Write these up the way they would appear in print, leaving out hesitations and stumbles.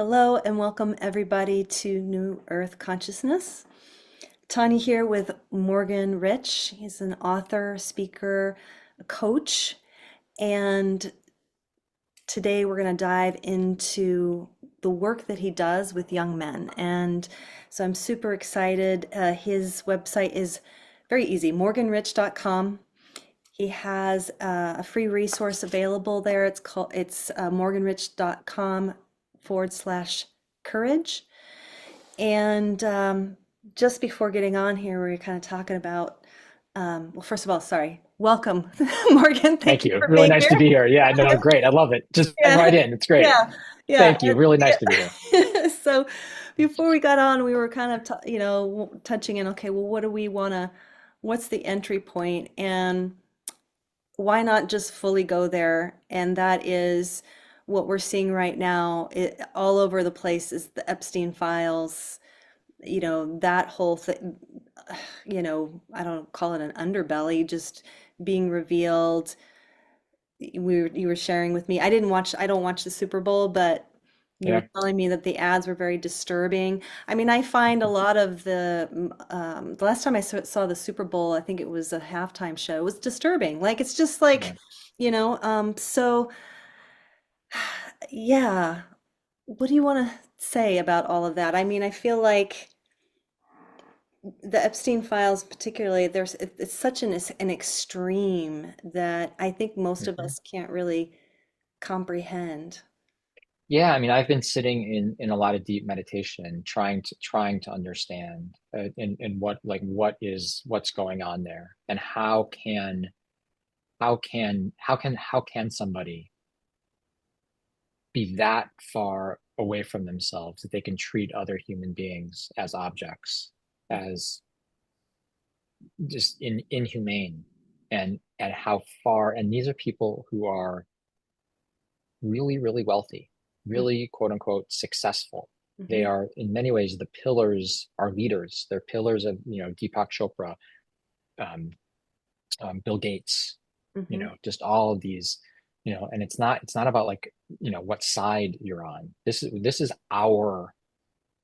Hello and welcome everybody to New Earth Consciousness. Tania here with Morgan Rich. He's an author, speaker, a coach, and today we're going to dive into the work that he does with young men. And so I'm super excited. His website is very easy, morganrich.com. He has a free resource available there. It's morganrich.com/courage. And just before getting on here, we were kind of talking about, well, first of all, sorry, welcome, Morgan. Thank Thank you you. for Really being nice to here. be here. Yeah, no, great. I love it. Just dive Yeah, right in. It's great. yeah, yeah. Thank you. Really nice to be here. So before we got on, we were kind of, touching in, okay, well, what's the entry point? And why not just fully go there? And that is what we're seeing right now, all over the place is the Epstein files, that whole thing, I don't call it an underbelly, just being revealed. You were sharing with me. I don't watch the Super Bowl, but you were Yeah. telling me that the ads were very disturbing. I mean, I find a lot of the last time I saw the Super Bowl, I think it was a halftime show, it was disturbing. Like, it's just like, Yeah. so yeah. What do you want to say about all of that? I mean, I feel like the Epstein files, particularly, it's such an extreme that I think most of Mhm. us can't really comprehend. Yeah, I mean, I've been sitting in a lot of deep meditation, trying to understand and what's going on there, and how can somebody be that far away from themselves that they can treat other human beings as objects, as just inhumane, and how far, and these are people who are really, really wealthy, really quote unquote successful. They Mm-hmm. are in many ways the pillars, are leaders. They're pillars of, Deepak Chopra, um, Bill Gates, Mm-hmm. just all of these, and it's not about like, what side you're on. This is our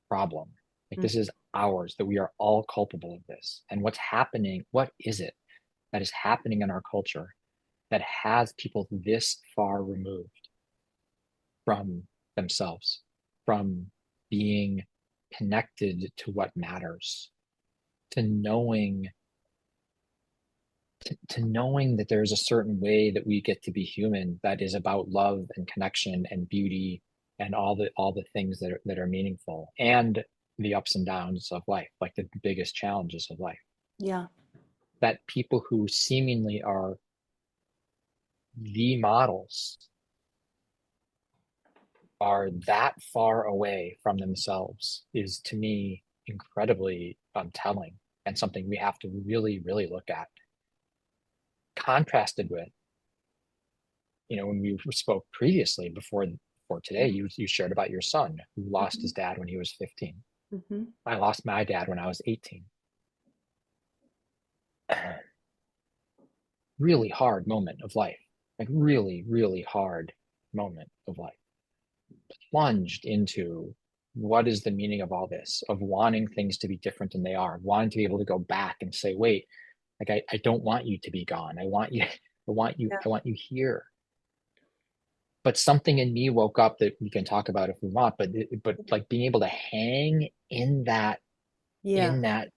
problem. Like, this is ours, that we are all culpable of this. And what's happening, what is it that is happening in our culture that has people this far removed from themselves, from being connected to what matters, to knowing to knowing that there's a certain way that we get to be human, that is about love and connection and beauty and all the things that are meaningful, and the ups and downs of life, like the biggest challenges of life. Yeah. That people who seemingly are the models are that far away from themselves is, to me, incredibly telling, and something we have to really, really look at. Contrasted with, when we spoke previously before today, you shared about your son who lost Mm-hmm. his dad when he was 15. Mm-hmm. I lost my dad when I was 18. Really hard moment of life, like really, really hard moment of life. Plunged into what is the meaning of all this, of wanting things to be different than they are, wanting to be able to go back and say, wait, like I don't want you to be gone. I want you, Yeah. I want you here. But something in me woke up, that we can talk about if we want, but like being able to hang Yeah. in that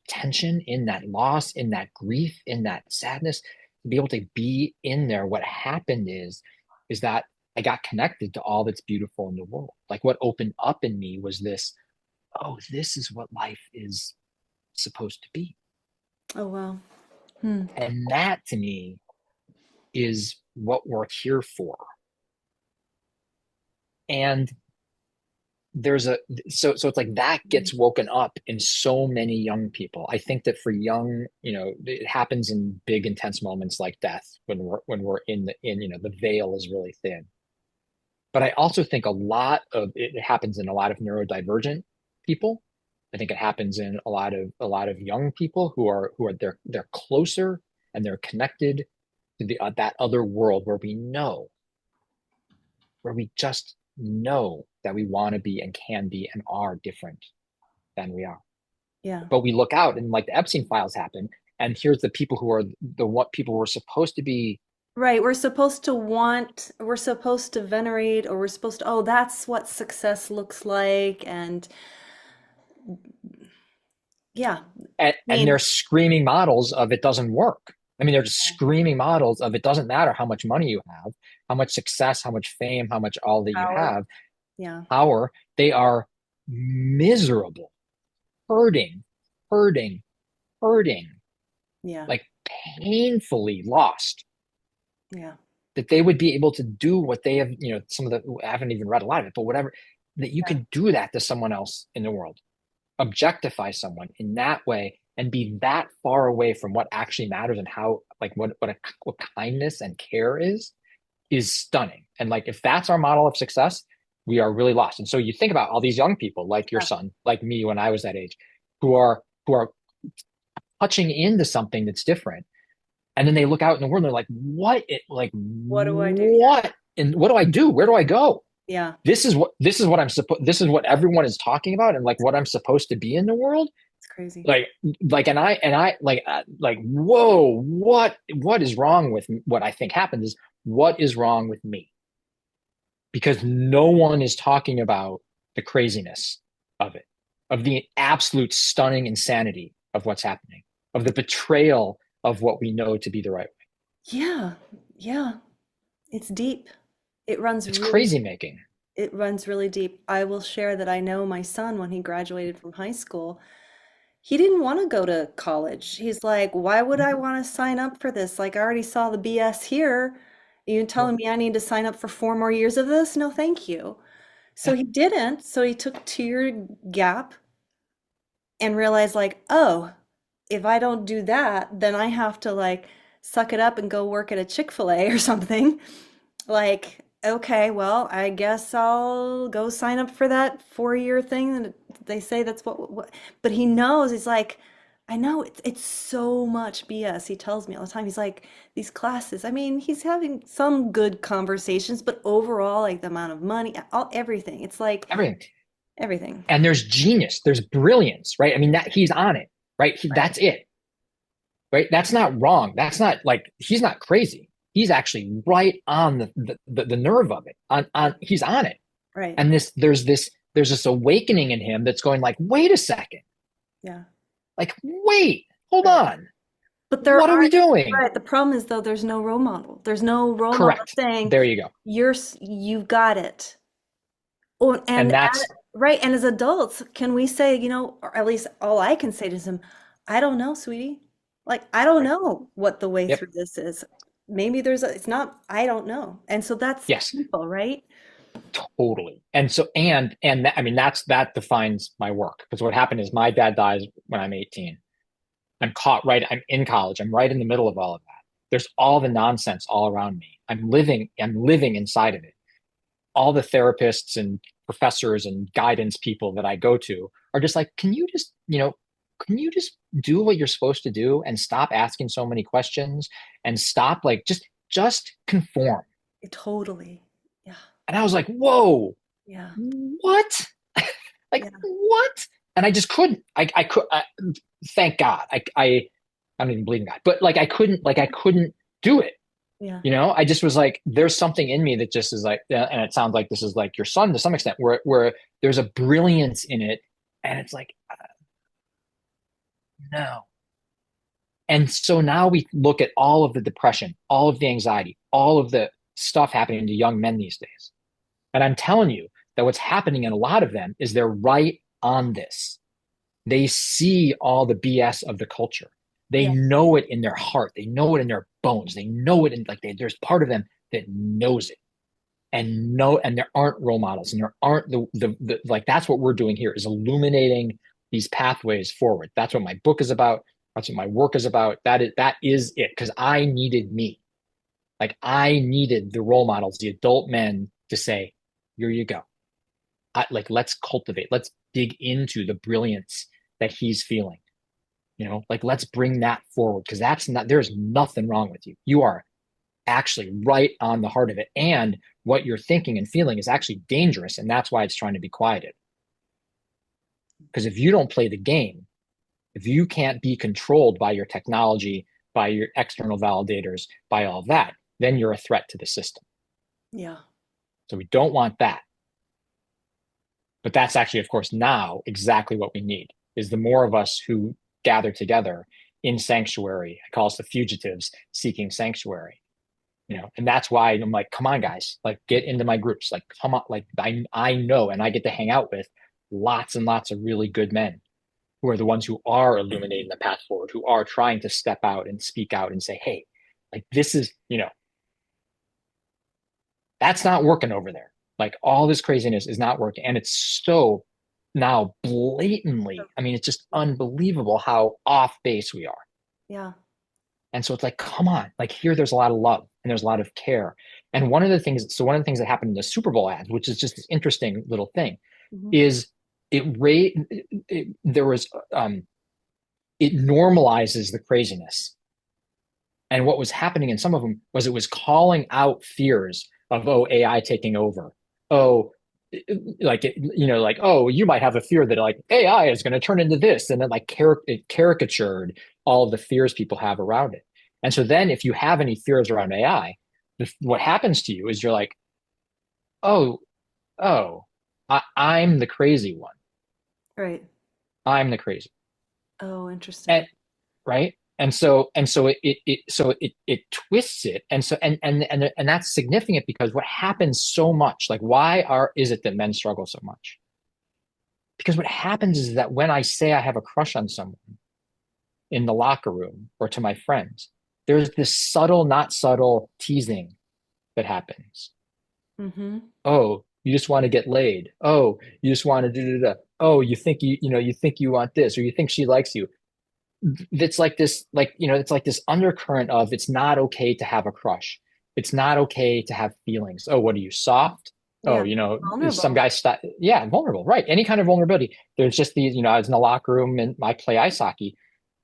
tension, in that loss, in that grief, in that sadness, to be able to be in there. What happened is that I got connected to all that's beautiful in the world. Like, what opened up in me was this, oh, this is what life is supposed to be. Oh, wow. Hmm. And that to me is what we're here for. And there's a so it's like that gets woken up in so many young people. I think that for young, it happens in big intense moments like death, when we're the veil is really thin. But I also think a lot of it happens in a lot of neurodivergent people. I think it happens in a lot of young people who are they're closer, and they're connected to the that other world where we know, where we just know that we want to be and can be and are different than we are. Yeah. But we look out and like the Epstein files happen, and here's the people who are the what people who are supposed to be. Right. We're supposed to want, we're supposed to venerate, or we're supposed to, oh, that's what success looks like. And yeah, And, I and they're mean, screaming models of it doesn't work. I mean, they're just screaming models of it doesn't matter how much money you have, how much success, how much fame, how much all that you power. have, Yeah. power. They are miserable, hurting, hurting, hurting, Yeah. like painfully lost. Yeah. That they would be able to do what they have, some of the, I haven't even read a lot of it, but whatever, that you Yeah. could do that to someone else in the world, objectify someone in that way and be that far away from what actually matters and how, like, what kindness and care is stunning. And like, if that's our model of success, we are really lost. And so you think about all these young people, like your Yeah. son, like me when I was that age, who are touching into something that's different, and then they look out in the world and they're like, What do I do? Yeah. what? And what do I do? Where do I go? Yeah. This is what this is what everyone is talking about and like what I'm supposed to be in the world. It's crazy. Like and I like whoa, what is wrong with what I think happens is what is wrong with me? Because no one is talking about the craziness of it, of the absolute stunning insanity of what's happening, of the betrayal of what we know to be the right way. Yeah. Yeah. It's deep. It runs It's really, crazy making. it runs really deep. I will share that I know my son, when he graduated from high school, he didn't want to go to college. He's like, why would I want to sign up for this? Like, I already saw the BS here. You Yeah. telling me I need to sign up for 4 more years of this? No, thank you. So Yeah. he didn't. So he took a 2 year gap and realized, like, oh, if I don't do that, then I have to like suck it up and go work at a Chick-fil-A or something. Like, okay, well, I guess I'll go sign up for that 4 year thing. And they say that's what, but he knows, he's like, I know it's so much BS. He tells me all the time. He's like, these classes, I mean, he's having some good conversations, but overall, like the amount of money, all everything. It's like Everything. everything. And there's genius, there's brilliance, right? I mean, that he's on it, right? Right. That's it, right? That's not wrong. That's not like he's not crazy. He's actually right on the nerve of it. On he's on it. Right. And there's this awakening in him that's going like, wait a second, Yeah. like wait, hold Right. on, But there what are we aren't, doing? right. The problem is though, there's no role model. There's no role model Correct. saying There you go. you've got it. Oh, And that's right, and as adults, can we say, or at least all I can say to him, I don't know, sweetie. Like, I don't right. know what the way Yep. through this is. Maybe it's not, I don't know. And so that's Yes. people, right? Totally. And so, and that, I mean, that defines my work. Because what happened is my dad dies when I'm 18. I'm in college. I'm right in the middle of all of that. There's all the nonsense all around me. I'm living inside of it. All the therapists and professors and guidance people that I go to are just like, can you just do what you're supposed to do and stop asking so many questions and stop like just conform. Totally. Yeah. And I was like, whoa, Yeah. what? Like Yeah. what? And I just couldn't. Thank God. I don't even believe in God, but like I couldn't do it. Yeah. I just was like, there's something in me that just is like, and it sounds like this is like your son to some extent, where there's a brilliance in it, and it's like, no. And so now we look at all of the depression, all of the anxiety, all of the stuff happening to young men these days. And I'm telling you that what's happening in a lot of them is they're right on this. They see all the BS of the culture. They Yeah. know it in their heart. They know it in their bones. They know it in like there's part of them that knows it and there aren't role models and there aren't the like that's what we're doing here is illuminating these pathways forward. That's what my book is about. That's what my work is about. That is it because I needed me. Like I needed the role models, the adult men to say, here you go. Like let's cultivate, let's dig into the brilliance that he's feeling. Like let's bring that forward because that's not there's nothing wrong with you. You are actually right on the heart of it. And what you're thinking and feeling is actually dangerous. And that's why it's trying to be quieted. Because if you don't play the game, if you can't be controlled by your technology, by your external validators, by all that, then you're a threat to the system. Yeah. So we don't want that. But that's actually, of course, now exactly what we need is the more of us who gather together in sanctuary. I call us the fugitives seeking sanctuary. And that's why I'm like, come on, guys, like get into my groups, like come on, like I know, and I get to hang out with lots and lots of really good men who are the ones who are illuminating the path forward, who are trying to step out and speak out and say, hey, like this is, that's not working over there. Like all this craziness is not working. And it's so now blatantly, I mean, it's just unbelievable how off base we are. Yeah. And so it's like, come on, like here, there's a lot of love and there's a lot of care. And one of the things that happened in the Super Bowl ads, which is just this interesting little thing, Hmm. is there was, it normalizes the craziness. And what was happening in some of them was it was calling out fears of, oh, AI taking over. Oh, oh, you might have a fear that like AI is going to turn into this. And then like it caricatured all of the fears people have around it. And so then if you have any fears around AI, what happens to you is you're like, oh, oh, I'm the crazy one. Right. I'm the crazy. Oh, interesting. And right. And so it twists it. And so and that's significant because what happens so much, like is it that men struggle so much? Because what happens is that when I say I have a crush on someone in the locker room or to my friends, there's this subtle, not subtle teasing that happens. Mm-hmm. Oh, you just want to get laid. Oh, you just want to do. Oh, you think you think you want this, or you think she likes you. It's like this, it's like this undercurrent of it's not okay to have a crush. It's not okay to have feelings. Oh, what are you, soft? Oh, Yeah. some Vulnerable. guys yeah, vulnerable, right? Any kind of vulnerability. There's just these, I was in the locker room and I play ice hockey,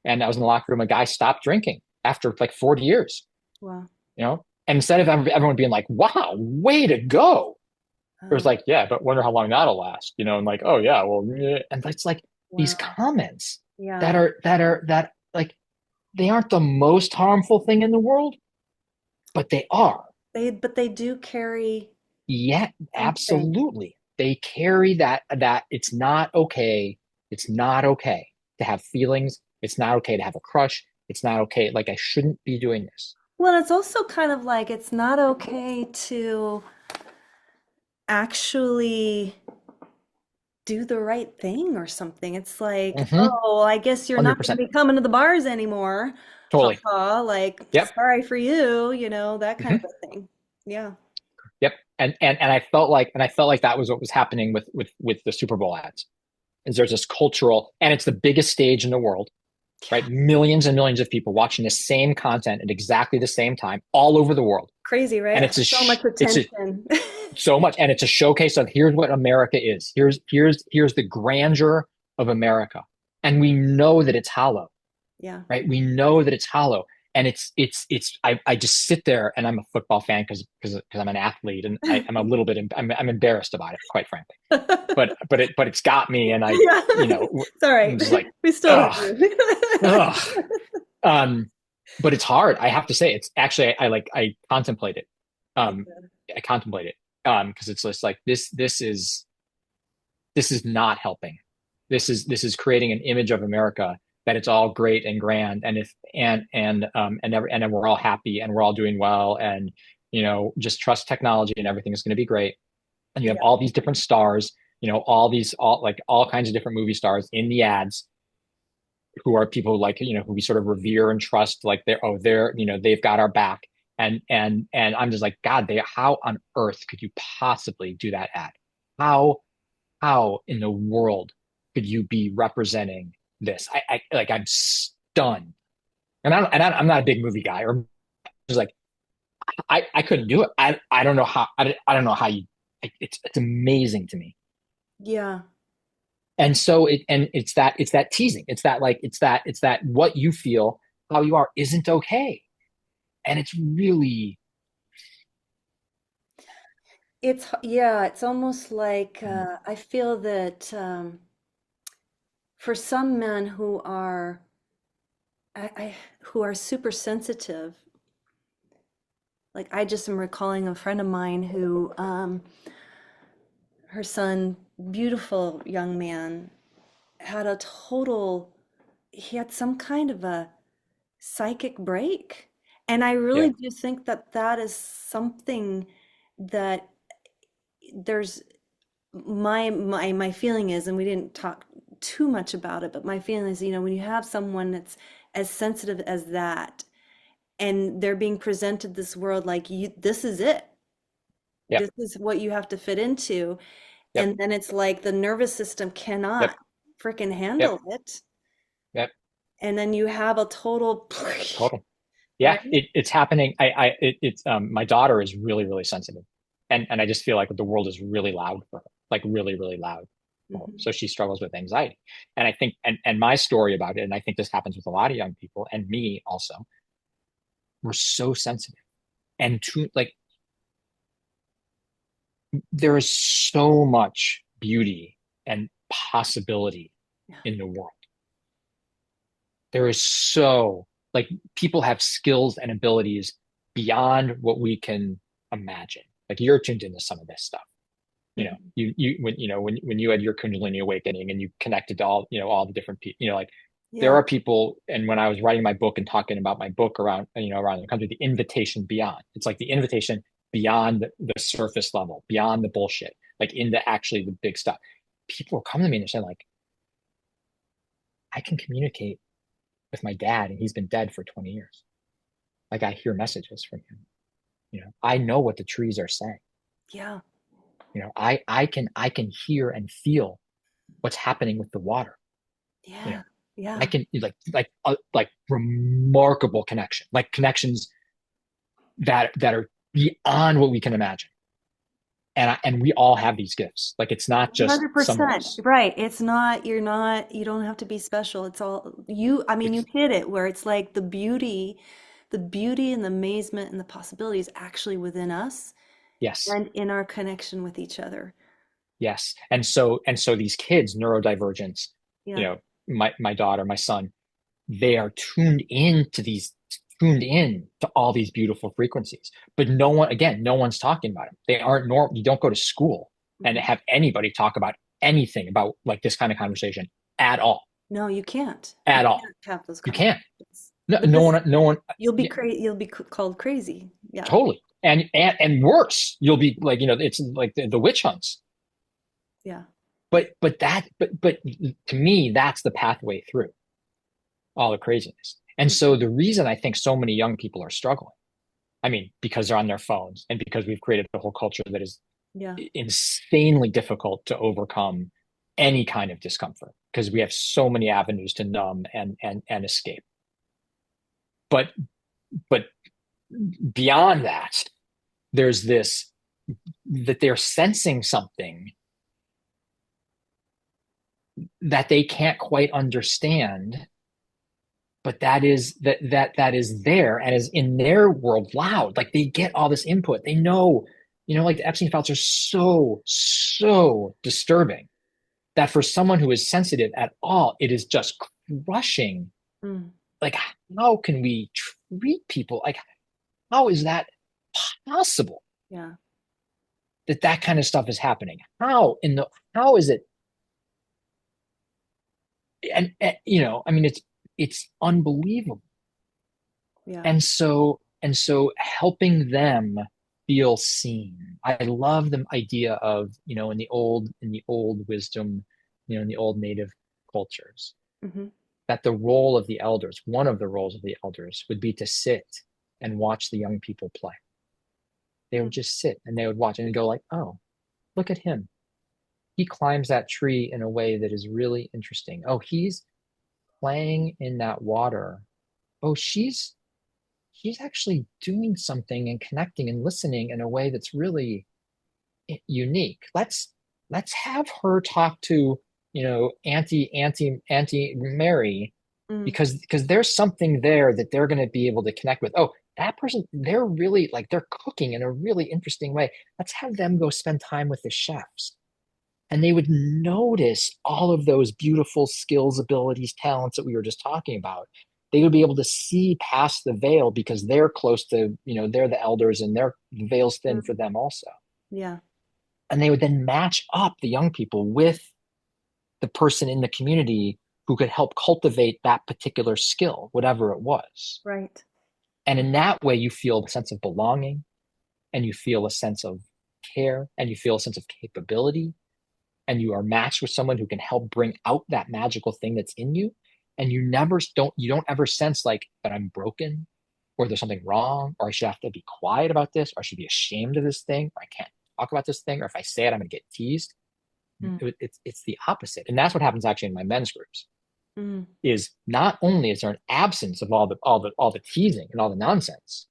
and I was in the locker room. A guy stopped drinking after like 40 years, Wow. and instead of everyone being like, "Wow, way to go," it was Oh, like, "Yeah, but wonder how long that'll last," and like, "Oh yeah, well," and it's like these wow. comments Yeah. that like they aren't the most harmful thing in the world, but they are. But they do carry Yeah, something. absolutely. They carry that it's not okay. It's not okay to have feelings. It's not okay to have a crush. It's not okay. Like I shouldn't be doing this. Well, it's also kind of like it's not okay to actually do the right thing or something. It's like, Mm-hmm. oh, I guess you're not going 100%. to be coming to the bars anymore. Ha Totally. ha. Like, Yep. sorry for you, that kind of Mm-hmm. a thing. Yeah. Yep. And I felt like that was what was happening with the Super Bowl ads. Is there's this cultural, and it's the biggest stage in the world, Yeah. right? Millions and millions of people watching the same content at exactly the same time all over the world. Crazy, right? And It has so much it's a attention. so much, and it's a showcase of here's what America is. Here's the grandeur of America. And we know that it's hollow, Yeah. right? We know that it's hollow. And I just sit there and I'm a football fan because I'm an athlete and I'm a little bit I'm embarrassed about it, quite frankly. But it's got me and Yeah. It's all right. I'm just like, We still love ugh, you. ugh. Um, but it's hard. I have to say, it's actually I contemplate it. Um, I contemplate it because it's just like this is not helping. This is creating an image of America that it's all great and grand and then we're all happy and we're all doing well and just trust technology and everything is going to be great. And you have Yeah. all these different stars, all kinds of different movie stars in the ads who are people like who we sort of revere and trust, like they've got our back. And I'm just like, God, how on earth could you possibly do that ad? How in the world could you be representing this? I'm stunned. I'm not a big movie guy, or just like I couldn't do it. I don't know how. I don't know how you. It's amazing to me. Yeah. And so it's that teasing. It's that what you feel, how you are isn't okay. And it's really yeah, it's almost like Mm. I feel that for some men who are super sensitive, like I just am recalling a friend of mine who her son, beautiful young man, had a total he had some kind of a psychic break. And I really Yeah, do think that that is something that there's my feeling is, and we didn't talk too much about it, but my feeling is, when you have someone that's as sensitive as that, and they're being presented this world like this is it. yep, This is what you have to fit into. yep, And then it's like the nervous system yep, cannot freaking yep, handle it. yep, And then you have a total, total. Yeah, right? it's happening. It's my daughter is really, really sensitive, and I just feel like the world is really loud for her, like really, really loud for her. Mhm. So she struggles with anxiety, and I think, and my story about it, and I think this happens with a lot of young people, and me also. We're so sensitive, and to like there is so much beauty and possibility Yeah. in the world. There is so like people have skills and abilities beyond what we can imagine. Like you're tuned into some of this stuff. Mhm. When you had your Kundalini awakening and you connected to all the different people, like there Yeah. are people. And when I was writing my book and talking about my book around the country, the invitation beyond, it's like the invitation beyond the surface level, beyond the bullshit, like into actually the big stuff. People will come to me and they're saying like, I can communicate with my dad and he's been dead for 20 years. Like I hear messages from him. I know what the trees are saying. Yeah. I can hear and feel what's happening with the water. You know, Yeah. I Yeah. can like remarkable connection, like connections that are beyond what we can imagine. And we all have these gifts. Like it's not just some of 100%. us. Right. You don't have to be special. It's all I mean, you It's hit it where it's like the beauty and the amazement and the possibility is actually within us yes, and in our connection with each other. yes. And so these kids, neurodivergence, you Yeah. know, my daughter, my son, they are tuned in to all these beautiful frequencies. But no one's talking about them. They aren't normal. You don't go to school and Mhm. have anybody talk about anything about like this kind of conversation at all. No, you can't. You At all. can't have those You can't. conversations. No, But this, no one, yeah, you'll be called crazy. Yeah. totally. And worse, you'll be like, it's like the witch hunts. Yeah. But to me, that's the pathway through all the craziness. And so Mhm. the reason I think so many young people are struggling, I mean, because they're on their phones and because we've created a whole culture that is Yeah. insanely difficult to overcome any kind of discomfort because we have so many avenues to numb and escape. But but beyond that, there's this that they're sensing something that they can't quite understand, but that is there and is in their world loud. Like they get all this input. They know, like the Epstein files are so disturbing that for someone who is sensitive at all, it is just crushing. Mm. Like, how can we treat people? Like, how is that possible Yeah. that kind of stuff is happening? How is it? And I mean, it's unbelievable. Yeah. And so helping them feel seen. I love the idea of, in the old wisdom, in the old native cultures, Hmm. that the role of the elders, one of the roles of the elders would be to sit and watch the young people play. They would just sit and they would watch and go like, oh, look at him. He climbs that tree in a way that is really interesting. Oh, he's playing in that water. Oh, she's actually doing something and connecting and listening in a way that's really unique. Let's have her talk to, Auntie Mary Mm. because there's something there that they're going to be able to connect with. Oh, that person, they're really like, they're cooking in a really interesting way. Let's have them go spend time with the chefs. And they would notice all of those beautiful skills, abilities, talents that we were just talking about. They would be able to see past the veil because they're close to, they're the elders and their the veil's thin Mm. for them also. Yeah. And they would then match up the young people with the person in the community who could help cultivate that particular skill, whatever it was. Right. And in that way, you feel a sense of belonging and you feel a sense of care and you feel a sense of capability and you are matched with someone who can help bring out that magical thing that's in you. And you don't ever sense like that I'm broken or there's something wrong or I should have to be quiet about this or I should be ashamed of this thing or I can't talk about this thing or if I say it, I'm going to get teased. Mm. It's the opposite. And that's what happens actually in my men's groups Mm. is not only is there an absence of all the teasing and all the nonsense,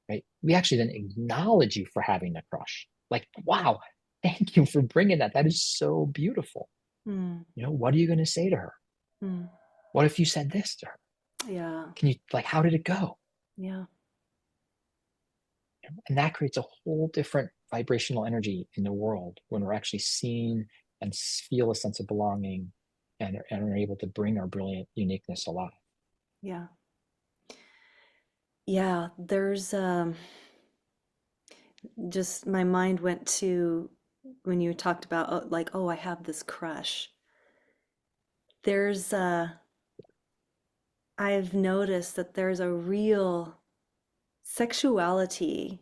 right? We actually then acknowledge you for having a crush. Like, wow, thank you for bringing that. That is so beautiful. Mm. What are you going to say to her? Mm. What if you said this to her? Yeah. Can you like, how did it go? Yeah. And that creates a whole different vibrational energy in the world when we're actually seen and feel a sense of belonging and are able to bring our brilliant uniqueness alive. Yeah. Yeah. There's just my mind went to when you talked about like, oh, I have this crush. There's I've noticed that there's a real sexuality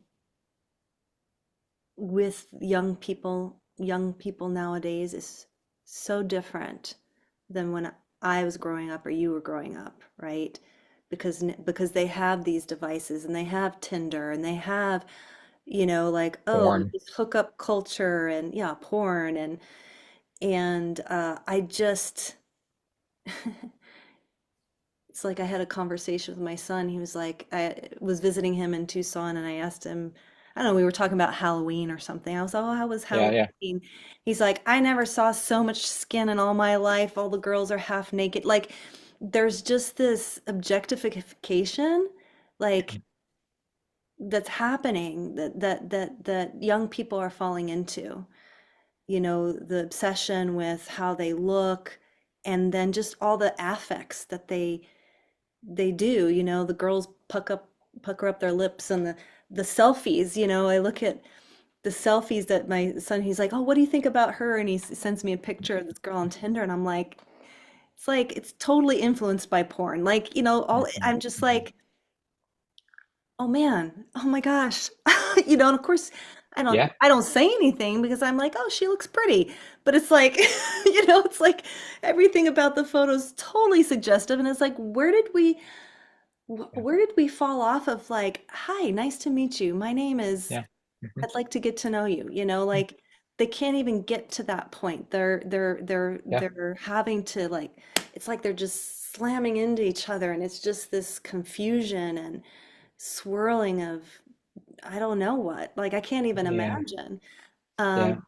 with young people nowadays is so different than when I was growing up or you were growing up, right? Because they have these devices and they have Tinder and they have, like, oh, Porn. this hookup culture and yeah, porn and I just it's like I had a conversation with my son. He was like, I was visiting him in Tucson and I asked him, I don't know, we were talking about Halloween or something. I was like, oh, how was Yeah, yeah, Halloween? He's like, I never saw so much skin in all my life. All the girls are half naked. Like, there's just this objectification, like, that's happening that young people are falling into. The obsession with how they look and then just all the affects that they do, the girls pucker up their lips and the selfies, I look at the selfies that my son, he's like, "Oh, what do you think about her?" And he sends me a picture of this girl on Tinder and I'm like it's totally influenced by porn. Like, all mm-hmm. I'm just Mm-hmm. like, "Oh man, oh my gosh." And of course I don't Yeah, I don't say anything because I'm like, "Oh, she looks pretty." But it's like, it's like everything about the photo's totally suggestive and it's like, yeah, where did we fall off of like, hi, nice to meet you. My name is, yeah, mm-hmm. I'd like to get to know you. Like they can't even get to that point. Yeah, They're having to like, it's like they're just slamming into each other and it's just this confusion and swirling of, I don't know what. Like I can't even yeah, imagine. yeah. Um,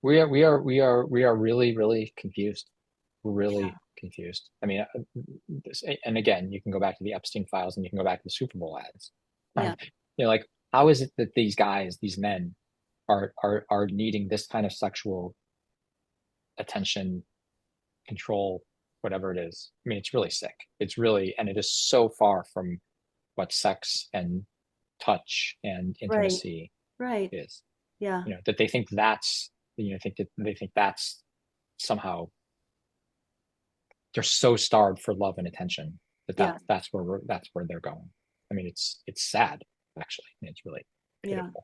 We are really, really confused. We're yeah, really confused. I mean, and again, you can go back to the Epstein files and you can go back to the Super Bowl ads. yeah, Like, how is it that these guys, these men, are needing this kind of sexual attention, control, whatever it is? I mean, it's really sick. It's really, and it is so far from what sex and touch and right, intimacy right. is. Yeah, That they think that's, think that they think that's somehow they're so starved for love and attention that yeah, that's where they're going. I mean, it's sad actually. I mean, it's really yeah, pitiful,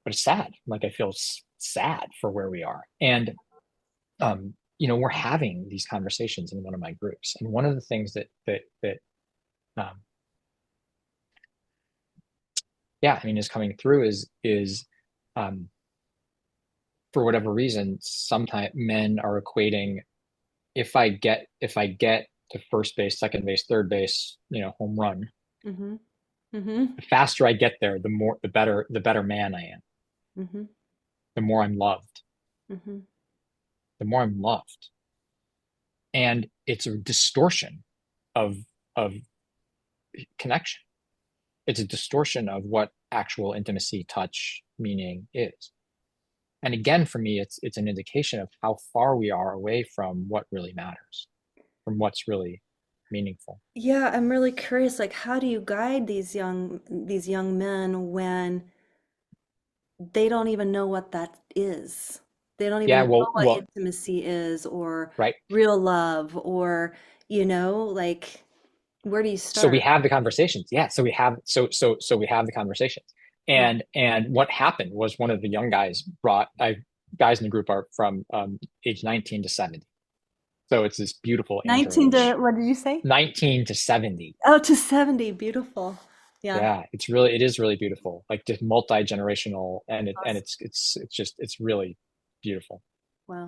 but it's sad. Like I feel sad for where we are, and we're having these conversations in one of my groups, and one of the things that um, yeah, I mean, is coming through is um, for whatever reason, sometimes men are equating if I get to first base, second base, third base, home run, mm-hmm, mm-hmm, the faster I get there, the better man I am. mm-hmm, The more I'm loved. mm-hmm. The more I'm loved. And it's a distortion of of connection. it's a distortion of what actual intimacy, touch, meaning is. And again, for me, it's an indication of how far we are away from what really matters, from what's really meaningful. Yeah, I'm really curious, like how do you guide these young men when they don't even know what that is? They don't even Yeah, know what well, intimacy is or right. real love or, like where do you So we start? have the conversations. Yeah, so we have the conversations. Yeah. And what happened was one of the young guys brought I guys in the group are from age 19 to 70. So it's this beautiful 19 to, interage. what did you say? 19 to 70. Oh, to 70. Beautiful. Yeah. Yeah, it is really beautiful. Like just multi-generational and Awesome. it's just it's really beautiful. Wow.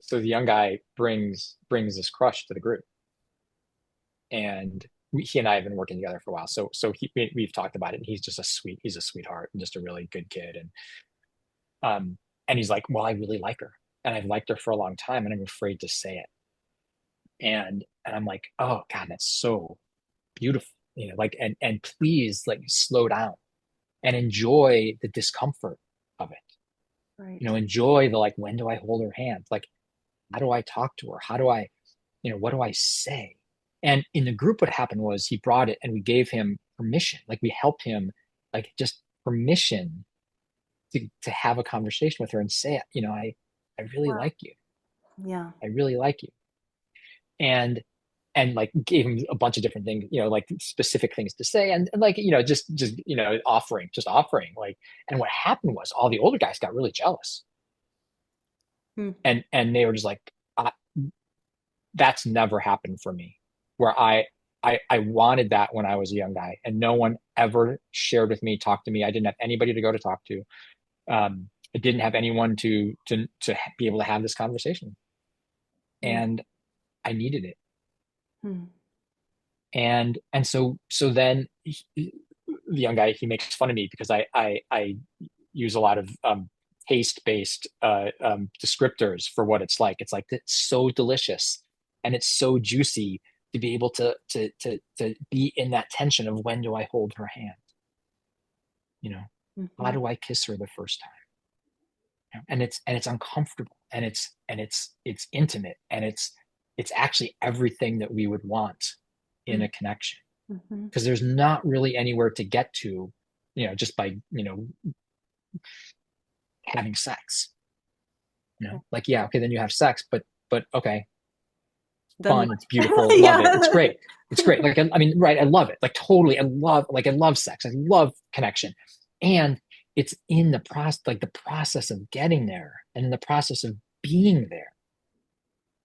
So the young guy brings this crush to the group, and he and I have been working together for a while. We've talked about it, and he's a sweetheart and just a really good kid. Um and he's like, well, I really like her, and I've liked her for a long time, and I'm afraid to say it. And I'm like, oh God, that's so beautiful, like, and please, like, slow down and enjoy the discomfort of it. Right. Enjoy the, like, when do I hold her hand? Like, how do I talk to her? How do I, what do I say? And in the group, what happened was he brought it and we gave him permission. Like, we helped him, like, just permission to have a conversation with her and say, I really Wow. like you. Yeah. I really like you. And like gave him a bunch of different things, like specific things to say, and like, just offering, like. And what happened was all the older guys got really jealous, Hmm. and they were just like, that's never happened for me, where I wanted that when I was a young guy, and no one ever shared with me, talked to me. I didn't have anybody to go to talk to. I didn't have anyone to be able to have this conversation, Hmm. and I needed it. Hmm. And so then the young guy, he makes fun of me because I use a lot of taste based descriptors for what it's like. It's like, it's so delicious and it's so juicy to be able to be in that tension of, when do I hold her hand? You know, how Hmm. do I kiss her the first time? And it's uncomfortable, and it's intimate, and it's actually everything that we would want in Hmm. a connection, Hmm. because there's not really anywhere to get to, just by, having sex. Like, yeah, okay, then you have sex, but okay, Then fun, what? it's beautiful, love it, it's Yeah. great, it's great. Like, I mean, right, I love it, like, totally, I love sex, I love connection, and it's in the process, like the process of getting there, and in the process of being there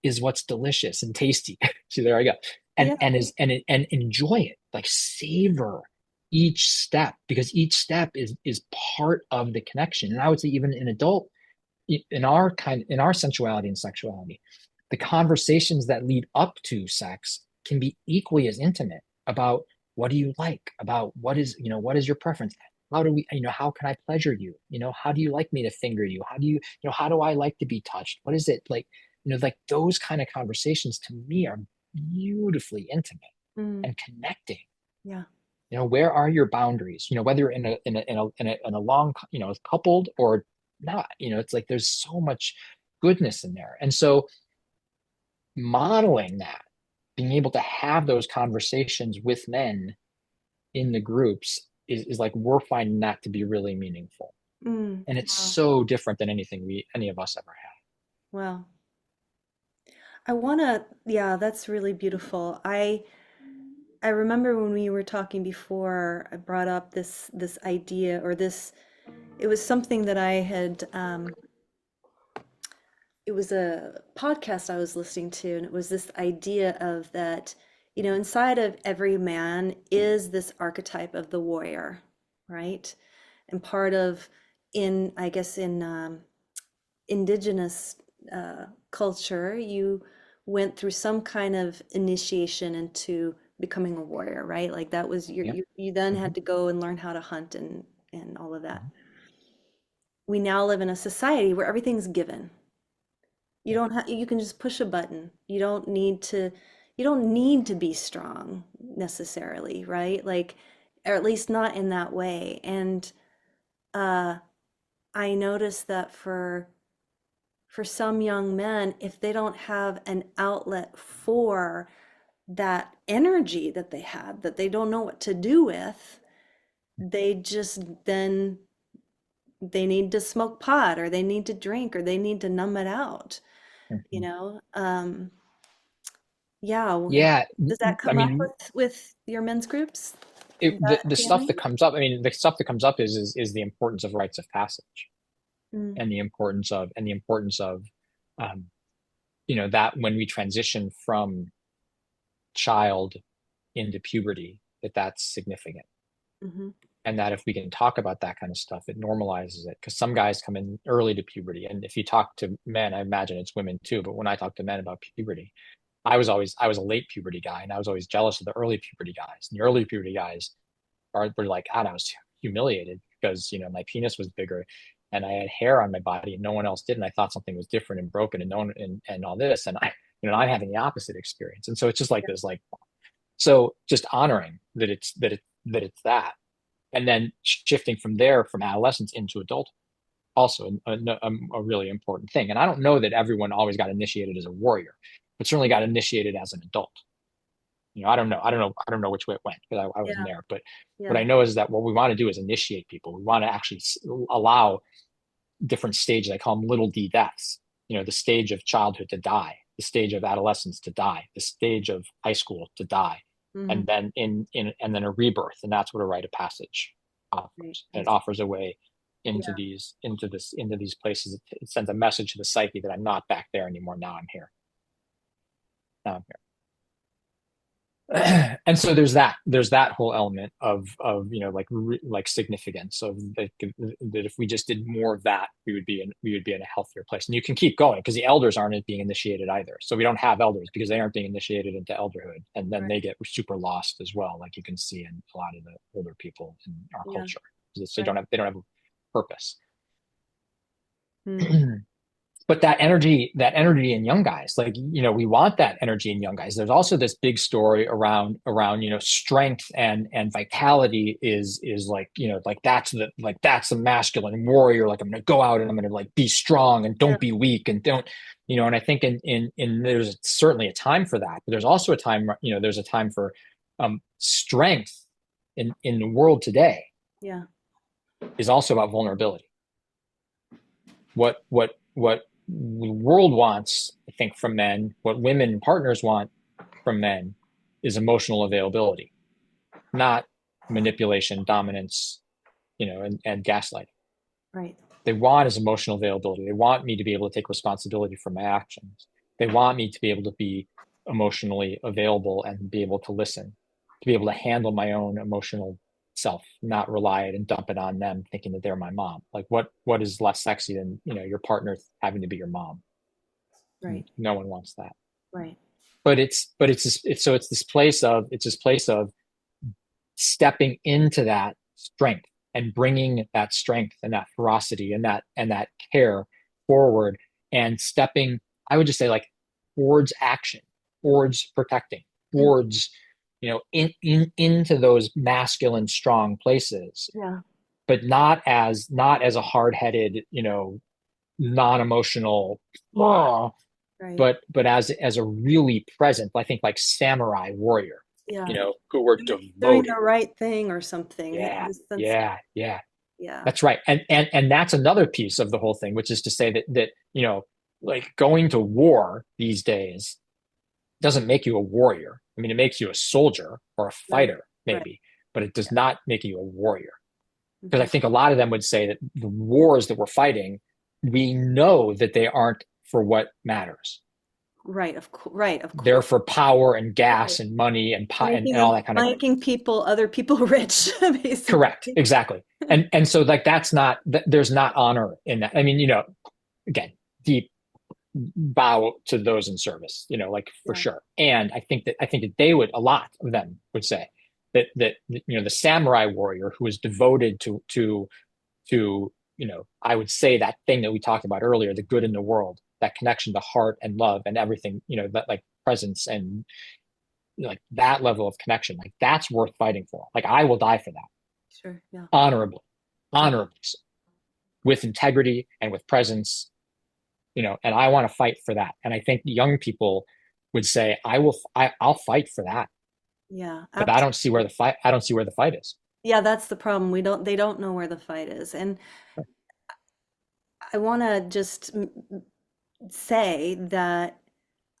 is what's delicious and tasty. See, there I go. And Yeah. and enjoy it. Like, savor each step, because each step is part of the connection. And I would say, even in adult, in our sensuality and sexuality, the conversations that lead up to sex can be equally as intimate, about what do you like, about what is your preference, how do we, how can I pleasure you, how do you like me to finger you, how do how do I like to be touched, what is it like, like, those kind of conversations to me are beautifully intimate Mm. and connecting. Yeah. Where are your boundaries, whether you're in a long, coupled or not, it's like there's so much goodness in there. And so, modeling that, being able to have those conversations with men in the groups is like, we're finding that to be really meaningful. Mm. And it's Wow. so different than anything any of us ever had. Wow. I wanna, yeah, that's really beautiful. I remember when we were talking before, I brought up this idea or this, it was something that I had it was a podcast I was listening to, and it was this idea of that, inside of every man is this archetype of the warrior, right? And part of, I guess, in indigenous culture, you went through some kind of initiation into becoming a warrior, right? Like that was Yeah. you then Mm-hmm. had to go and learn how to hunt and all of that. Mm-hmm. We now live in a society where everything's given. You Yeah. don't have, you can just push a button. You don't need to, you don't need to be strong necessarily, right? Like, or at least not in that way. And uh, I noticed that for some young men, if they don't have an outlet for that energy that they had, that they don't know what to do with, they just then they need to smoke pot or they need to drink or they need to numb it out, you Mhm. know? Yeah. Yeah, Does that I come up mean, with your men's groups? the That stuff that feeling? comes up. I mean, the stuff that comes up is the importance of rites of passage, Mm, and the importance of, um, that when we transition from child into puberty, that's significant. hmm. And that if we can talk about that kind of stuff, it normalizes it. Because some guys come in early to puberty, and if you talk to men, I imagine it's women too. But when I talk to men about puberty, I was a late puberty guy, and I was always jealous of the early puberty guys. And the early puberty guys were like, God, I was humiliated because my penis was bigger, and I had hair on my body, and no one else did, and I thought something was different and broken, and no one and all this, and I'm having the opposite experience, and so it's just like this, like, so just honoring that it's that, and then shifting from there from adolescence into adulthood, also a really important thing. And I don't know that everyone always got initiated as a warrior, but certainly got initiated as an adult. I don't know which way it went because I wasn't Yeah, there. But what yeah. I know is that what we want to do is initiate people. We want to actually allow different stages. I call them little D deaths. The stage of childhood to die, the stage of adolescence to die, the stage of high school to die, Hmm. and then and then a rebirth. And that's what a rite of passage Right. offers. And it offers a way into Yeah. these places. It sends a message to the psyche that I'm not back there anymore. Now I'm here. Now I'm here. And so there's that whole element of like significance of that if we just did more of that, we would be in a healthier place. And you can keep going because the elders aren't being initiated either, so we don't have elders because they aren't being initiated into elderhood, and then Right. they get super lost as well, like you can see in a lot of the older people in our Yeah. culture, because Right. they don't have a purpose. Mm. But that energy in young guys, like, we want that energy in young guys. There's also this big story around strength and vitality is like, that's the masculine warrior. Like, I'm going to go out and I'm going to like be strong and Yeah. don't be weak and don't, and I think in there's certainly a time for that, but there's also a time, there's a time for strength in the world today Yeah. is also about vulnerability. What the world wants, I think, from men, what women partners want from men is emotional availability, not manipulation, dominance, and gaslighting. Right. They want is emotional availability. They want me to be able to take responsibility for my actions. They want me to be able to be emotionally available and be able to listen, to be able to handle my own emotional self, not rely it and dump it on them, thinking that they're my mom. Like, what is less sexy than your partner having to be your mom? Right. No one wants that. Right. It's this place of stepping into that strength and bringing that strength and that ferocity and that care forward, and stepping, I would just say, like, towards action, towards protecting, Mm. towards into those masculine strong places, Yeah. but not as a hard-headed, non-emotional, Right. but as a really present, I think, like samurai warrior, Yeah. who were Doing devoted. the right thing or something. Yeah. Yeah, This sense. yeah. Yeah. That's right. And that's another piece of the whole thing, which is to say that like, going to war these days doesn't make you a warrior. I mean, it makes you a soldier or a Right. fighter, Right. maybe, but it does not make you a warrior. Because Hmm. I think a lot of them would say that the wars that we're fighting, we know that they aren't for what matters. Right. Of course. Right. Of They're course. for power and Right. gas and money and Making all them, that kind of. making people, other people rich, Correct. basically. Exactly. And so, like, that's not, there's not honor in that. I mean, again, deep bow to those in service, like, for Yeah. sure. And I think that a lot of them would say that the samurai warrior who is devoted to I would say that thing that we talked about earlier, the good in the world, that connection to heart and love and everything, that, like, presence like that level of connection, like that's worth fighting for. Like I will die for that Sure. Yeah. honorably, Yeah. honorably, with integrity and with presence, and I want to fight for that. And I think young people would say, I'll fight for that, Yeah. but I don't see where the fight is. Yeah, that's the problem. They don't know where the fight is. And I want to just say that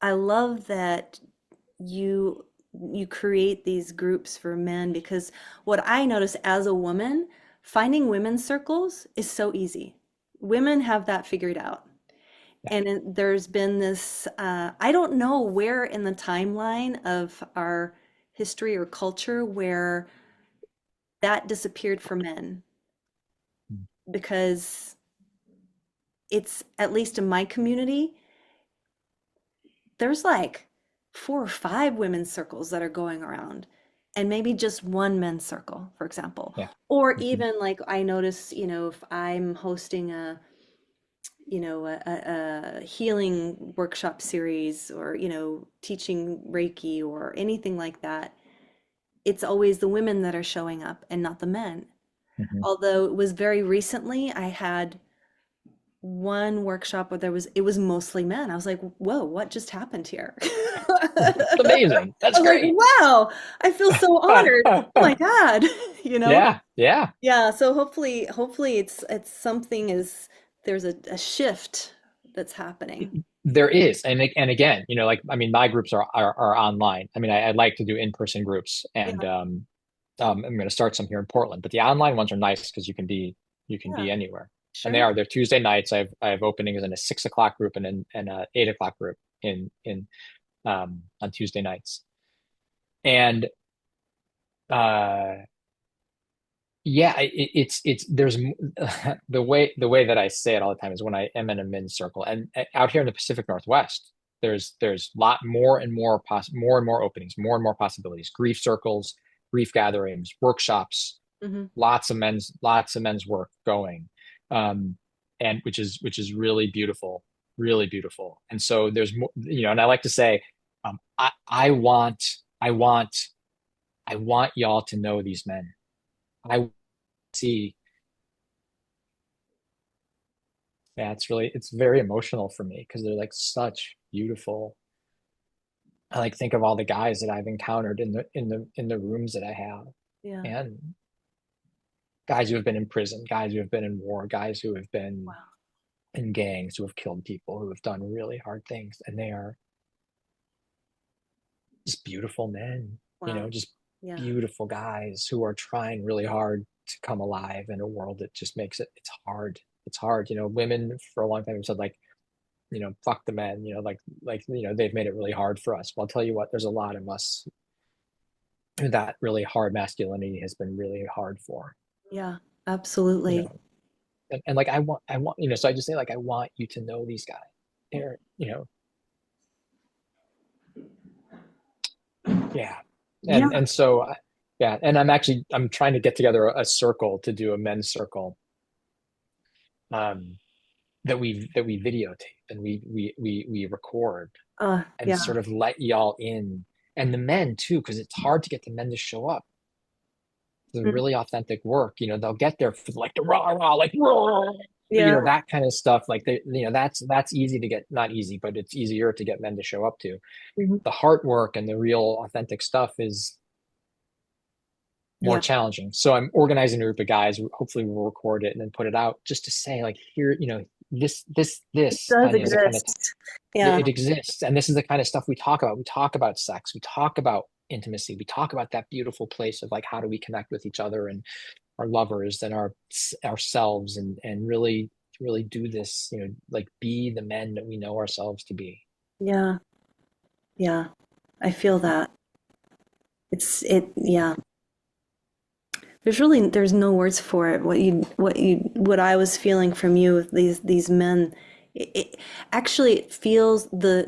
I love that you you create these groups for men because what I notice as a woman, finding women's circles is so easy. Women have that figured out. Yeah. And there's been this, I don't know where in the timeline of our history or culture where that disappeared for men because it's, at least in my community, there's like 4 or 5 women's circles that are going around and maybe just one men's circle, for example. Yeah. Or Mhm. even like I notice, if I'm hosting a healing workshop series or, teaching Reiki or anything like that, it's always the women that are showing up and not the men. Mhm. Although it was very recently, I had one workshop where it was mostly men. I was like, whoa, what just happened here? It's amazing. I That's was like, great. wow, I feel so honored. Oh my God, you know? Yeah, yeah. Yeah, so hopefully it's something is there's a shift that's happening. There is, and again, like I mean, my groups are online. I mean, I'd like to do in-person groups, and Yeah, I'm going to start some here in Portland. But the online ones are nice because you can yeah, be anywhere, and sure. they're Tuesday nights. I have openings in a 6 o'clock group and a 8 o'clock group in on Tuesday nights, and uh yeah, it's there's the way that I say it all the time is when I am in a men's circle, and out here in the Pacific Northwest, there's lot more and more openings, more and more possibilities, grief circles, grief gatherings, workshops, Hmm. lots of men's work going, um, and which is really beautiful. And so there's more, and I like to say, I want y'all to know these men. I see. Yeah, it's very emotional for me because they're like such beautiful. I like think of all the guys that I've encountered in the rooms that I have, Yeah. and guys who have been in prison, guys who have been in war, guys who have been Wow. in gangs, who have killed people, who have done really hard things, and they are just beautiful men, Wow. just Yeah. beautiful guys who are trying really hard to come alive in a world that just makes it's hard. It's hard. Women for a long time have said like, fuck the men, they've made it really hard for us. Well, I'll tell you what, there's a lot of us that really hard masculinity has been really hard for, Yeah. you Absolutely. know, and like I want, so I just say like, I want you to know these guys. They're, yeah. Yeah. And so, yeah. And I'm trying to get together a circle to do a men's circle, um, that we videotape and we record and Yeah. sort of let y'all in, and the men too, because it's hard to get the men to show up. The Mm. really authentic work, they'll get there for like the rah rah, like rah, Yeah. that kind of stuff. Like that's easy to get, not easy, but it's easier to get men to show up to. Mhm. The heart work and the real authentic stuff is more Yeah. challenging. So I'm organizing a group of guys. Hopefully we'll record it and then put it out just to say like, here, It this does Tanya is the kind of, exist. Yeah. it exists. And this is the kind of stuff we talk about. We talk about sex. We talk about intimacy. We talk about that beautiful place of like, how do we connect with each other and our lovers and ourselves, and really do this, like be the men that we know ourselves to be. Yeah. Yeah. I feel that. Yeah. There's no words for it. What I was feeling from you with these men, it actually it feels the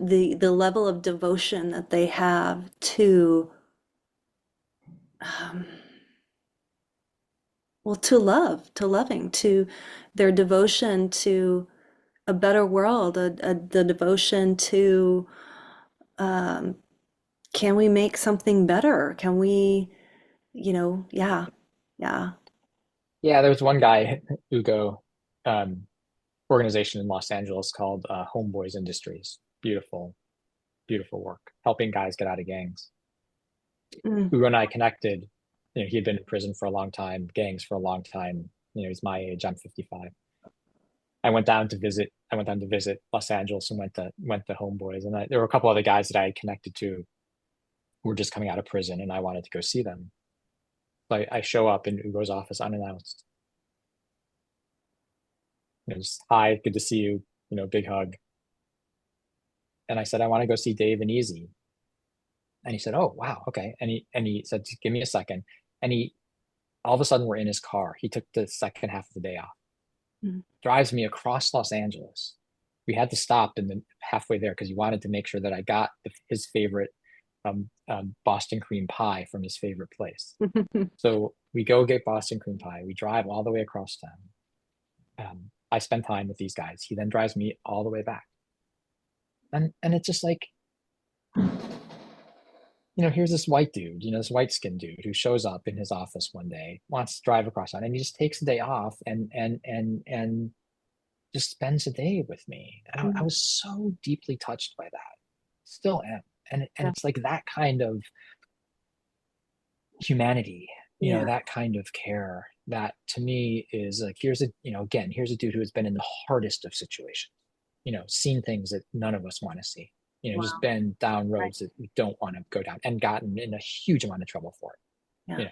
level of devotion that they have to, um, well, to loving, to their devotion to a better world, the devotion to, um, can we make something better? Can we, yeah, yeah. Yeah, there was one guy, Ugo, um, organization in Los Angeles called Homeboys Industries. Beautiful, beautiful work, helping guys get out of gangs. Mm, Ugo and I connected. He had been in prison for a long time, gangs for a long time. He's my age. I'm 55. I went down to visit. I went down to visit Los Angeles and went to Homeboys, and there were a couple other guys that I had connected to who were just coming out of prison, and I wanted to go see them. So I show up in Ugo's office unannounced. Just hi, good to see you. Big hug. And I said, I want to go see Dave and Easy. And he said, oh wow, okay. And he said, give me a second. And he all of a sudden we're in his car. He took the second half of the day off, mm, drives me across Los Angeles. We had to stop in the halfway there because he wanted to make sure that I got his favorite Boston cream pie from his favorite place. So we go get Boston cream pie. We drive all the way across town. I spend time with these guys. He then drives me all the way back, and it's just like, here's this white dude, this white skinned dude who shows up in his office one day, wants to drive across town, and he just takes the day off and just spends a day with me. And I mm, was so deeply touched by that. Still am. And yeah, it's like that kind of humanity, yeah, that kind of care that to me is like, here's a dude who has been in the hardest of situations, seen things that none of us want to see, just wow, been down right, roads that we don't want to go down and gotten in a huge amount of trouble for it, yeah. you know.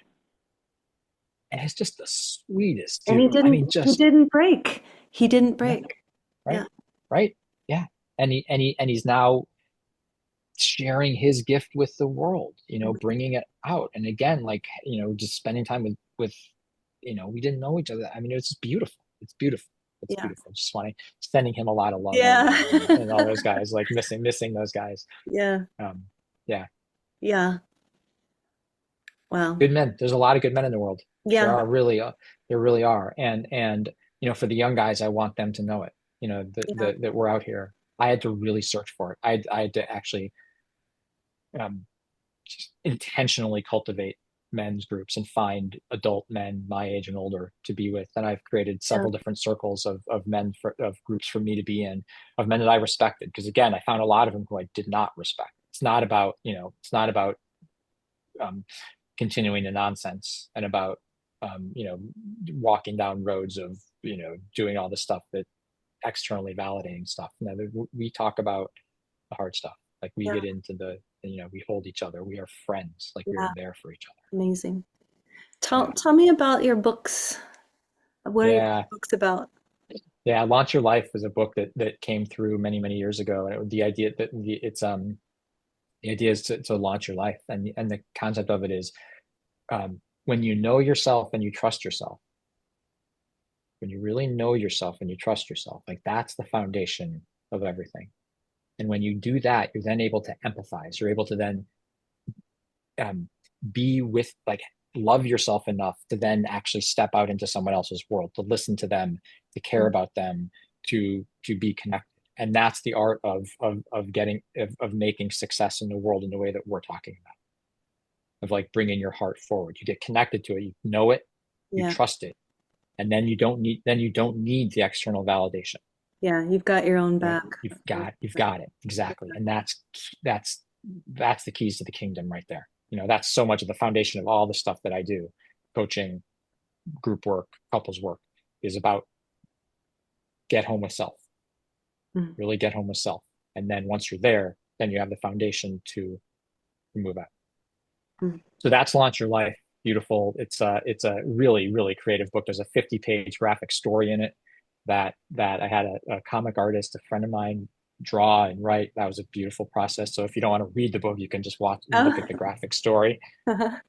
And it's just the sweetest And he dude. I didn't, mean, he just didn't break. He didn't no, break. right, Yeah, right, yeah. And he's now sharing his gift with the world, bringing it out. And again, like, just spending time with, we didn't know each other. I mean, it's beautiful. It's beautiful. It's yeah, beautiful. Just wanting, sending him a lot of love right yeah, now, and all those guys, like missing those guys. yeah, Um, yeah, yeah. Wow. good men. There's a lot of good men in the world. There Yeah, are really, there really are. And for the young guys, I want them to know it. yeah, That we're out here. I had to really search for it. I had to actually um, just intentionally cultivate men's groups and find adult men my age and older to be with. And I've created yeah, several different circles of men of groups for me to be in, of men that I respected. Because again, I found a lot of them who I did not respect. It's not about um, continuing the nonsense and about walking down roads of doing all the stuff that externally validating stuff. Now, we talk about the hard stuff. Like we yeah, get into we hold each other. We are friends. Like we are yeah. there for each other. Amazing. Tell Yeah. tell me about your books. What are your Yeah. books about? Yeah. Launch Your Life was a book that came through many, many years ago. And the idea that the idea is to launch your life. And the concept of it is when you know yourself and you trust yourself, when you really know yourself and you trust yourself, like that's the foundation of everything. And when you do that, you're then able to empathize. You're able to then um, be with, like, love yourself enough to then actually step out into someone else's world, to listen to them, to care Mm, about them, to be connected. And that's the art of making success in the world in the way that we're talking about, of like bringing your heart forward. You get connected to it, you know it, you yeah, trust it, and then you don't need the external validation. yeah. You've got your own back. You've got it exactly, and that's that's the keys to the kingdom right there. That's so much of the foundation of all the stuff that I do. Coaching, group work, couples work is about get home with self. Mm, Really get home with self, and then once you're there, then you have the foundation to move out. mm. So that's Launch Your Life. Beautiful. It's a really, really creative book. There's a 50-page graphic story in it that I had a comic artist, a friend of mine, draw and write. That was a beautiful process. So if you don't want to read the book, you can just look Oh, at the graphic story.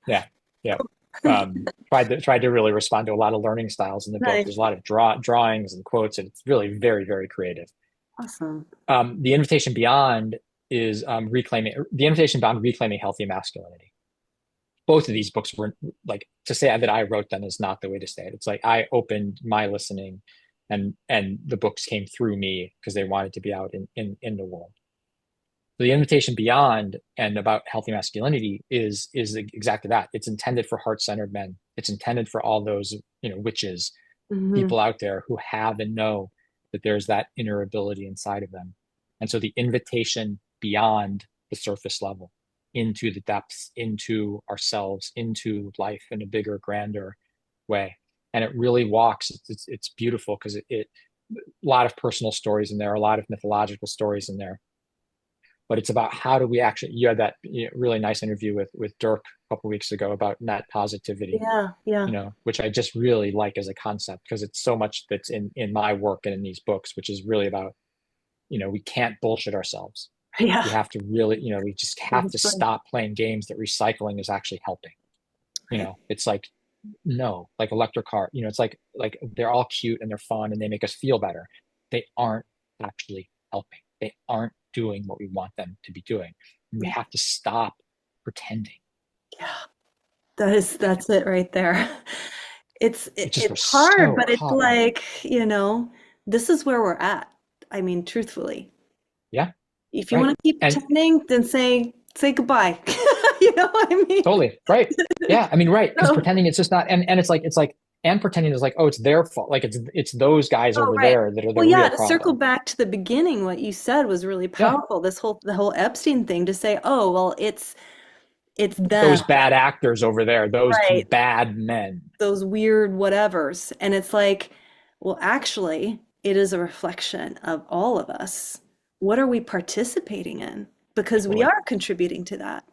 Yeah, yeah. cool. Tried to really respond to a lot of learning styles in the book. There's a Nice. lot of drawings and quotes, and it's really very, very creative. Awesome. The Invitation Beyond is reclaiming healthy masculinity. Both of these books were like, to say that I wrote them is not the way to say it. It's like I opened my listening, and the books came through me because they wanted to be out in the world. So the invitation beyond and about healthy masculinity is exactly that. It's intended for heart-centered men. It's intended for all those, witches, Hmm. people out there who have and know that there's that inner ability inside of them. And so the invitation beyond the surface level into the depths, into ourselves, into life in a bigger, grander way. And it really walks. It's beautiful because it a lot of personal stories in there, a lot of mythological stories in there. But it's about how do we actually. You had that really nice interview with Dirk a couple of weeks ago about net positivity, Yeah, yeah, which I just really like as a concept because it's so much that's in my work and in these books, which is really about, we can't bullshit ourselves. yeah. We have to really, we just have to That's right. stop playing games that recycling is actually helping. Right. It's like, no, like electric car, it's like they're all cute and they're fun and they make us feel better. They aren't actually helping. They aren't doing what we want them to be doing. We Yeah, have to stop pretending. yeah. That's it right there. It just It's was hard, so but it's hard. like, this is where we're at. I mean, truthfully. Yeah, If you right. want to keep And pretending, then say goodbye. You know what I mean? totally right. Yeah, I mean, right. Because So, pretending it's just not, and it's like, and pretending is like, oh, it's their fault. Like it's those guys oh, over right. there that are the Well, yeah, real to circle problem. back to the beginning, what you said was really Yeah, powerful. The whole Epstein thing to say, oh, well, it's them, those bad actors over there, those right? bad men. Those weird whatevers. And it's like, well, actually, it is a reflection of all of us. What are we participating in? Because we Totally. are contributing to that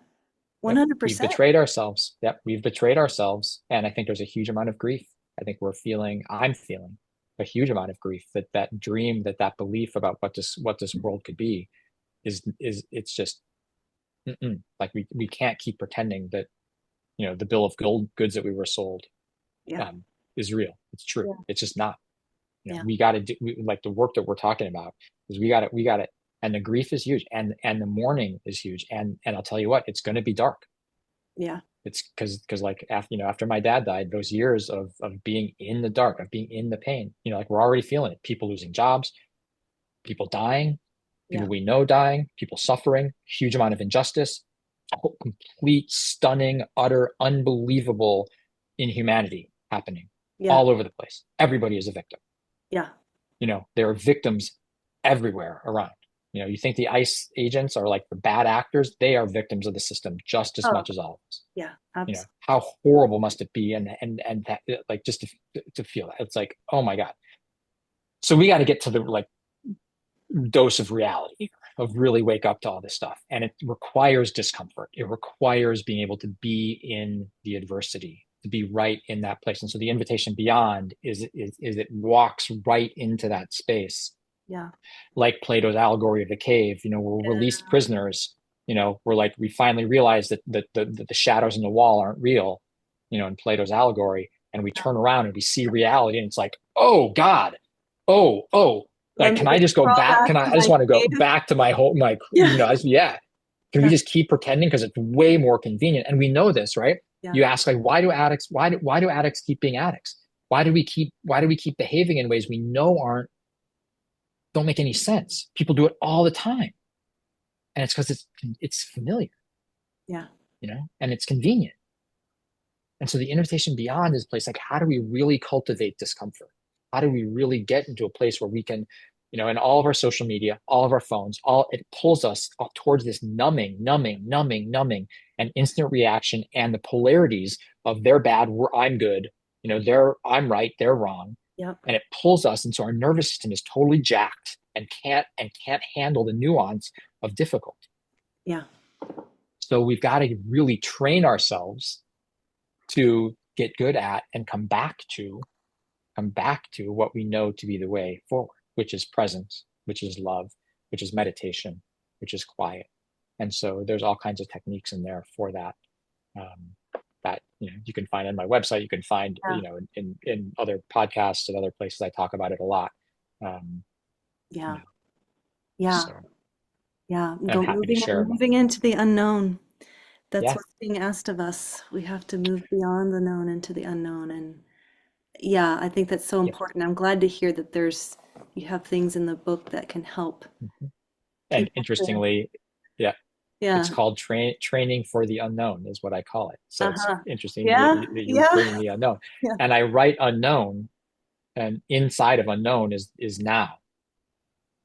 Yep. We've 100%. betrayed ourselves. Yep. We've betrayed ourselves. And I think there's a huge amount of grief. I'm feeling a huge amount of grief that dream, that belief about what this world could be it's just like we can't keep pretending that, the bill of gold goods that we were sold, Yeah. um, is real. It's true. Yeah. It's just not. Yeah. We got to do like the work that we're talking about is we got to, and the grief is huge and the mourning is huge. And I'll tell you what, it's going to be dark. Yeah. It's because like after my dad died, those years of being in the dark, of being in the pain, like we're already feeling it. People losing jobs, people dying, people Yeah. we know dying, people suffering, huge amount of injustice, complete, stunning, utter, unbelievable inhumanity happening Yeah. all over the place. Everybody is a victim. Yeah. There are victims everywhere around. You think the ICE agents are like the bad actors? They are victims of the system just as Oh, much as all of us. yeah. Absolutely. How horrible must it be? And that, like, just to feel that, it's like, oh my God. So we got to get to the like dose of reality, of really wake up to all this stuff. And it requires discomfort. It requires being able to be in the adversity, to be right in that place. And so the invitation beyond is it walks right into that space, Yeah. like Plato's allegory of the cave. We're released prisoners. We're like, we finally realize that the shadows in the wall aren't real, in Plato's allegory. And we turn around and we see reality, and it's like, oh God, oh, Let like, me can I just just go crawl back? back Can to I just my want to go cave. back to my whole, my, Yeah. yeah. Can we Yeah. just keep pretending? Because it's way more convenient. And we know this, right? Yeah. You ask, like, why do addicts keep being addicts? Why do we keep behaving in ways we know don't make any sense? People do it all the time. And it's because it's familiar, Yeah. and it's convenient. And so the invitation beyond is a place like, how do we really cultivate discomfort? How do we really get into a place where we can, in all of our social media, all of our phones, it pulls us towards this numbing, and instant reaction and the polarities of they're bad, I'm good, I'm right, they're wrong. Yep. And it pulls us, and so our nervous system is totally jacked and can't handle the nuance of difficulty. Yeah. So we've got to really train ourselves to get good at and come back to what we know to be the way forward, which is presence, which is love, which is meditation, which is quiet. And so there's all kinds of techniques in there for that. That you can find on my website. You can find Yeah. in other podcasts and other places. I talk about it a lot. Um, you Yeah. know, Yeah. so Yeah. I'm happy to share about. Moving into the unknown. That's Yeah, what's being asked of us. We have to move beyond the known into the unknown. And yeah, I think that's so yeah. important. I'm glad to hear that you have things in the book that can help Mhm. And people to, interestingly, It's Yeah. called training for the unknown is what I call it. So it's Uh-huh. interesting that Yeah. that you're Yeah. bringing the unknown. Yeah. And I write unknown, and inside of unknown is now.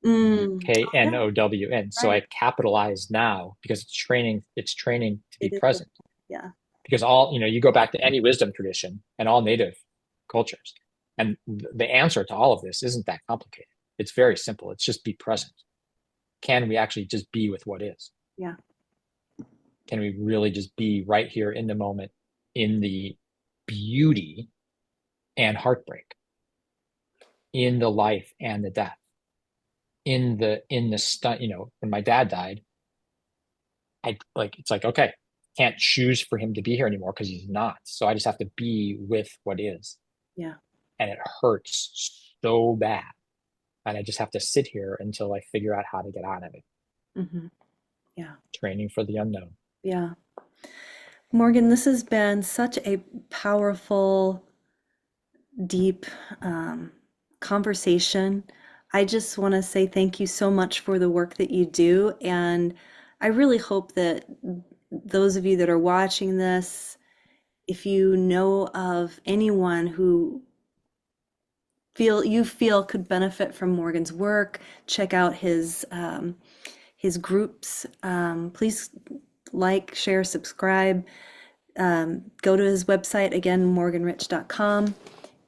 Mm. Oh, yeah. Known. So I Right. capitalize now because it's training to be It is. present. Yeah. Because you go back to any wisdom tradition and all native cultures. And the answer to all of this isn't that complicated. It's very simple. It's just be present. Can we actually just be with what is? Yeah. Can we really just be right here in the moment, in the beauty and heartbreak, in the life and the death, in the stunt? When my dad died, it's like, okay, can't choose for him to be here anymore because he's not. So I just have to be with what is. Yeah. And it hurts so bad. And I just have to sit here until I figure out how to get out of it. Hmm. Yeah. Training for the unknown. Yeah. Morgan, this has been such a powerful, deep conversation. I just want to say thank you so much for the work that you do. And I really hope that those of you that are watching this, if you know of anyone who feel could benefit from Morgan's work, check out his groups. Please like, share, subscribe. Go to his website again, morganrich.com.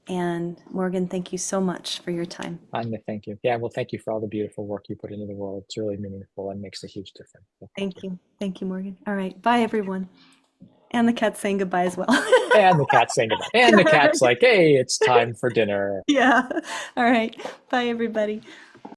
And Morgan, thank you so much for your time. Anya, thank you. Yeah, well, thank you for all the beautiful work you put into the world. It's really meaningful and makes a huge difference. So thank Thank you. you. Thank you, Morgan. All right. Bye, everyone. And the cat's saying goodbye as well. And the cat's saying goodbye. And the cat's like, hey, it's time for dinner. Yeah. All right. Bye, everybody.